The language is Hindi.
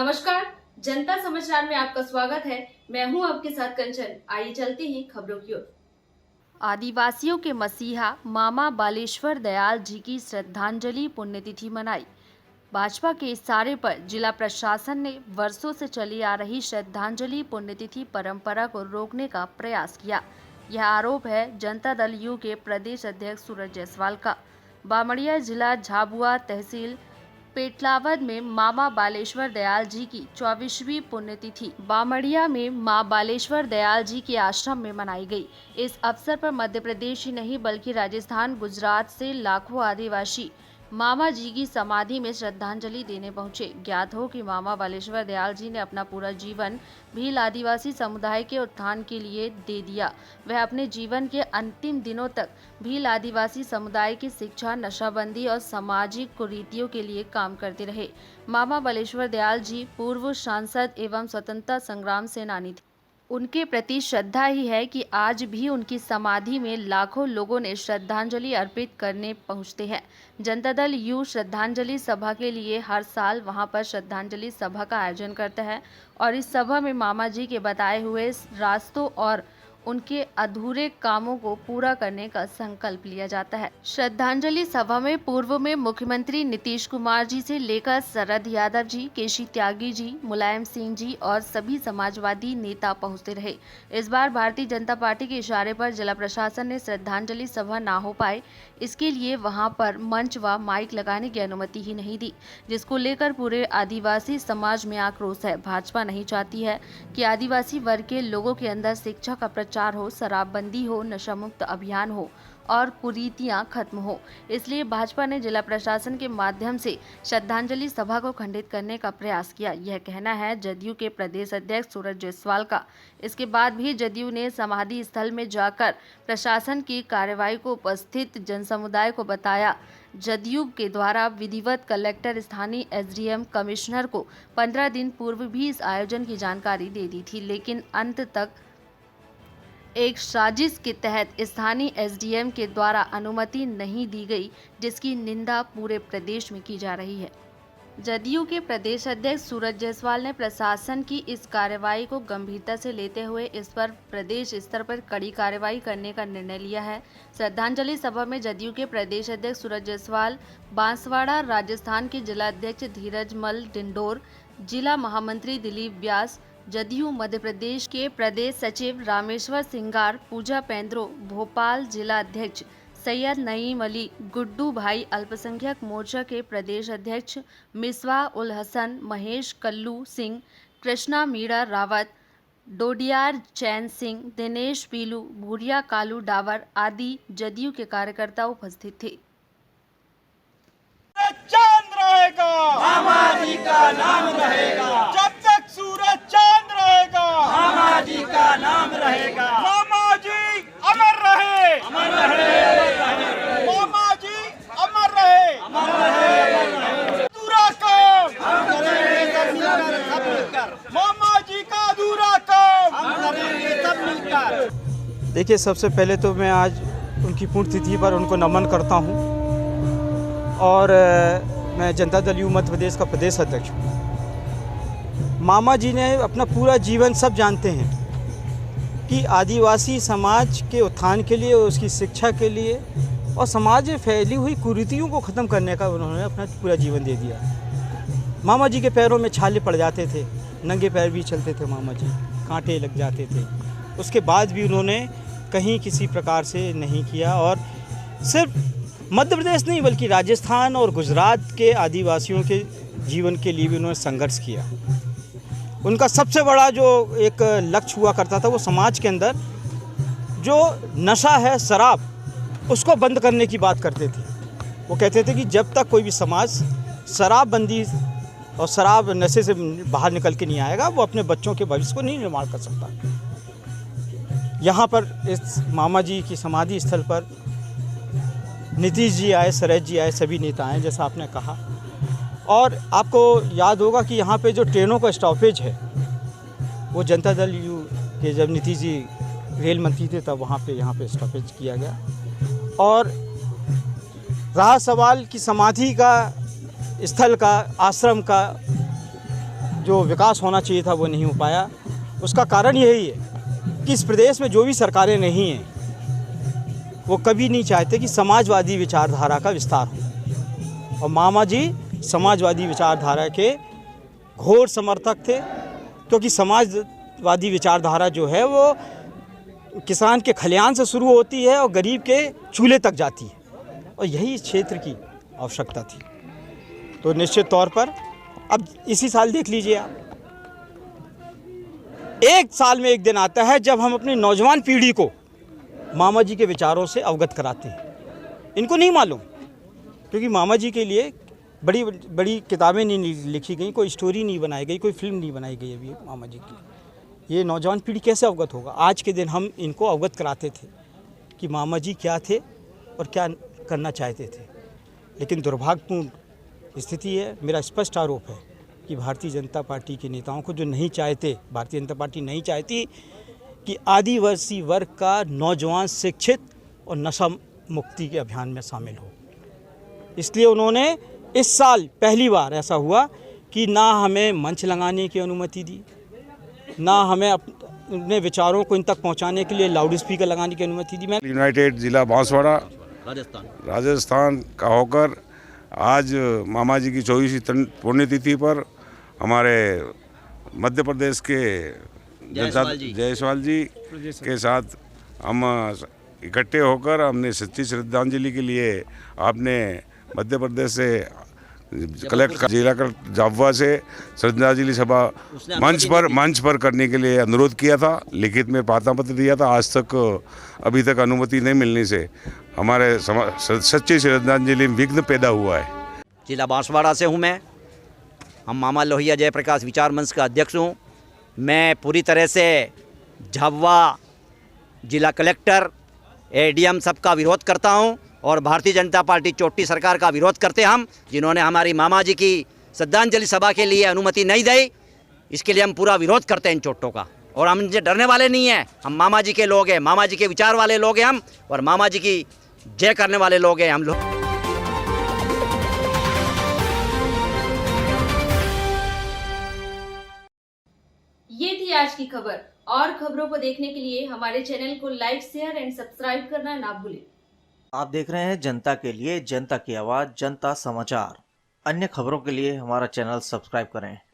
नमस्कार, जनता समाचार में आपका स्वागत है। मैं हूं आपके साथ कंचन। आइए चलते हैं खबरों की ओर। आदिवासियों के मसीहा मामा बालेश्वर दयाल जी की श्रद्धांजलि पुण्यतिथि मनाई। भाजपा के इशारे पर जिला प्रशासन ने वर्षों से चली आ रही श्रद्धांजलि पुण्यतिथि परंपरा को रोकने का प्रयास किया। यह आरोप है जनता दल यू के प्रदेश अध्यक्ष सूरज जायसवाल का। बामड़िया जिला झाबुआ तहसील पेटलावद में मामा बालेश्वर दयाल जी की 24वीं पुण्यतिथि बामड़िया में मां बालेश्वर दयाल जी के आश्रम में मनाई गई। इस अवसर पर मध्य प्रदेश ही नहीं बल्कि राजस्थान, गुजरात से लाखों आदिवासी मामा जी की समाधि में श्रद्धांजलि देने पहुंचे। ज्ञात हो कि मामा बालेश्वर दयाल जी ने अपना पूरा जीवन भील आदिवासी समुदाय के उत्थान के लिए दे दिया। वह अपने जीवन के अंतिम दिनों तक भील आदिवासी समुदाय की शिक्षा, नशाबंदी और सामाजिक कुरीतियों के लिए काम करते रहे। मामा बालेश्वर दयाल जी पूर्व सांसद एवं स्वतंत्रता संग्राम सेनानी थे। उनके प्रति श्रद्धा ही है कि आज भी उनकी समाधि में लाखों लोगों ने श्रद्धांजलि अर्पित करने पहुंचते हैं। जनता दल यू श्रद्धांजलि सभा के लिए हर साल वहां पर श्रद्धांजलि सभा का आयोजन करता है और इस सभा में मामा जी के बताए हुए रास्तों और उनके अधूरे कामों को पूरा करने का संकल्प लिया जाता है। श्रद्धांजलि सभा में पूर्व में मुख्यमंत्री नीतीश कुमार जी से लेकर शरद यादव जी, केसी त्यागी जी, मुलायम सिंह जी और सभी समाजवादी नेता पहुंचते रहे। इस बार भारतीय जनता पार्टी के इशारे पर जिला प्रशासन ने श्रद्धांजलि सभा ना हो पाए, इसके लिए वहां पर मंच व माइक लगाने की अनुमति ही नहीं दी, जिसको लेकर पूरे आदिवासी समाज में आक्रोश है। भाजपा नहीं चाहती है कि आदिवासी वर्ग के लोगों के अंदर शिक्षा का प्रचार हो, शराबबंदी हो, नशा मुक्त अभियान हो और कुरीतियां खत्म हो। इसलिए भाजपा ने जिला प्रशासन के माध्यम से श्रद्धांजलि सभा को खंडित करने का प्रयास किया। यह कहना है जदयू के प्रदेश अध्यक्ष सूरज जायसवाल का। इसके बाद भी जदयू ने समाधि स्थल में जाकर प्रशासन की कार्रवाई को उपस्थित जनसमुदाय को बताया। जदयू के द्वारा विधिवत कलेक्टर, स्थानीय एसडीएम, कमिश्नर को 15 दिन पूर्व भी इस आयोजन की जानकारी दे दी थी, लेकिन अंत तक एक साजिश के तहत स्थानीय एसडीएम के द्वारा अनुमति नहीं दी गई, जिसकी निंदा पूरे प्रदेश में की जा रही है। जदयू के प्रदेश अध्यक्ष सूरज जायसवाल ने प्रशासन की इस कार्रवाई को गंभीरता से लेते हुए इस पर प्रदेश स्तर पर कड़ी कार्रवाई करने का निर्णय लिया है। श्रद्धांजलि सभा में जदयू के प्रदेश अध्यक्ष सूरज जायसवाल, बांसवाड़ा राजस्थान के जिला अध्यक्ष धीरज मल डिंडोर, जिला महामंत्री दिलीप व्यास, जदयू मध्य प्रदेश के प्रदेश सचिव रामेश्वर सिंगार, पूजा पेंद्रो, भोपाल जिला अध्यक्ष सैयद नईम अली, गुड्डू भाई, अल्पसंख्यक मोर्चा के प्रदेश अध्यक्ष मिसवा उल हसन, महेश कल्लू सिंह, कृष्णा मीणा रावत, डोडियार चैन सिंह, दिनेश पीलू, भूरिया कालू डावर आदि जदयू के कार्यकर्ता उपस्थित थे। चांद रहेगा, मामा जी का नाम रहेगा। जब तक सूरज चांद रहेगा, मामा जी का नाम रहेगा। मामा जी अमर रहे, अमर रहे। मामा जी अमर रहे, अमर रहे। अधूरा काम हम करेंगे सब मिलकर। मामा जी का अधूरा काम हम करेंगे सब मिलकर। देखिए, सबसे पहले तो मैं आज उनकी पुण्यतिथि पर उनको नमन करता हूँ और मैं जनता दल यू मध्य प्रदेश का प्रदेश अध्यक्ष हूँ। मामा जी ने अपना पूरा जीवन, सब जानते हैं कि आदिवासी समाज के उत्थान के लिए, उसकी शिक्षा के लिए और समाज में फैली हुई कुरीतियों को ख़त्म करने का उन्होंने अपना पूरा जीवन दे दिया। मामा जी के पैरों में छाले पड़ जाते थे, नंगे पैर भी चलते थे मामा जी, कांटे लग जाते थे। उसके बाद भी उन्होंने कहीं किसी प्रकार से नहीं किया और सिर्फ मध्य प्रदेश नहीं बल्कि राजस्थान और गुजरात के आदिवासियों के जीवन के लिए भी उन्होंने संघर्ष किया। उनका सबसे बड़ा जो एक लक्ष्य हुआ करता था, वो समाज के अंदर जो नशा है, शराब, उसको बंद करने की बात करते थे। वो कहते थे कि जब तक कोई भी समाज शराबबंदी और शराब नशे से बाहर निकल के नहीं आएगा, वो अपने बच्चों के भविष्य को नहीं निर्माण कर सकता। यहाँ पर इस मामा जी की समाधि स्थल पर नीतीश जी आए, शरद जी आए, सभी नेता आए जैसा आपने कहा। और आपको याद होगा कि यहाँ पे जो ट्रेनों का स्टॉपेज है, वो जनता दल यू के जब नीतीश जी रेल मंत्री थे तब वहाँ पे यहाँ पे स्टॉपेज किया गया। और रहा सवाल की समाधि का, स्थल का, आश्रम का, जो विकास होना चाहिए था वो नहीं हो पाया। उसका कारण यही है कि इस प्रदेश में जो भी सरकारें नहीं हैं वो कभी नहीं चाहते कि समाजवादी विचारधारा का विस्तार हो, और मामा जी समाजवादी विचारधारा के घोर समर्थक थे, क्योंकि समाजवादी विचारधारा जो है वो किसान के खलिहान से शुरू होती है और गरीब के चूल्हे तक जाती है, और यही इस क्षेत्र की आवश्यकता थी। तो निश्चित तौर पर अब इसी साल देख लीजिए आप, एक साल में एक दिन आता है जब हम अपनी नौजवान पीढ़ी को मामा जी के विचारों से अवगत कराते हैं। इनको नहीं मालूम, क्योंकि मामा जी के लिए बड़ी बड़ी किताबें नहीं लिखी गई, कोई स्टोरी नहीं बनाई गई, कोई फिल्म नहीं बनाई गई अभी मामा जी की। ये नौजवान पीढ़ी कैसे अवगत होगा? आज के दिन हम इनको अवगत कराते थे कि मामा जी क्या थे और क्या करना चाहते थे। लेकिन दुर्भाग्यपूर्ण स्थिति है, मेरा स्पष्ट आरोप है कि भारतीय जनता पार्टी के नेताओं को जो नहीं चाहते, भारतीय जनता पार्टी नहीं चाहती कि आदिवासी वर्ग का नौजवान शिक्षित और नशा मुक्ति के अभियान में शामिल हो। इसलिए उन्होंने इस साल पहली बार ऐसा हुआ कि ना हमें मंच लगाने की अनुमति दी, ना हमें अपने विचारों को इन तक पहुंचाने के लिए लाउड स्पीकर लगाने की अनुमति दी। यूनाइटेड जिला बांसवाड़ा राजस्थान का होकर आज मामा जी की 24वीं पुण्यतिथि पर हमारे मध्य प्रदेश के जायसवाल जी के साथ हम इकट्ठे होकर हमने सच्ची श्रद्धांजलि के लिए आपने मध्य प्रदेश से कलेक्टर जिला कलेक्टर झाबुआ से श्रद्धांजलि सभा मंच पर करने के लिए अनुरोध किया था, लिखित में प्रार्थना पत्र दिया था। आज तक अभी तक अनुमति नहीं मिलने से हमारे सच्ची श्रद्धांजलि में विघ्न पैदा हुआ है। जिला बांसवाड़ा से हूँ मैं। हम मामा लोहिया जयप्रकाश विचार मंच का अध्यक्ष हूँ। मैं पूरी तरह से झाबुआ जिला कलेक्टर एडीएम सबका विरोध करता हूँ और भारतीय जनता पार्टी चोटी सरकार का विरोध करते हम, जिन्होंने हमारी मामा जी की श्रद्धांजलि सभा के लिए अनुमति नहीं दी। इसके लिए हम पूरा विरोध करते हैं इन चोटों का, और हम इनसे डरने वाले नहीं हैं। हम मामा जी के लोग हैं, मामा जी के विचार वाले लोग हैं हम, और मामा जी की जय करने वाले लोग हैं हम लोग। ये थी आज की खबर। और खबरों को देखने के लिए हमारे चैनल को लाइक, शेयर एंड सब्सक्राइब करना ना भूलें। आप देख रहे हैं जनता के लिए, जनता की आवाज, जनता समाचार। अन्य खबरों के लिए हमारा चैनल सब्सक्राइब करें।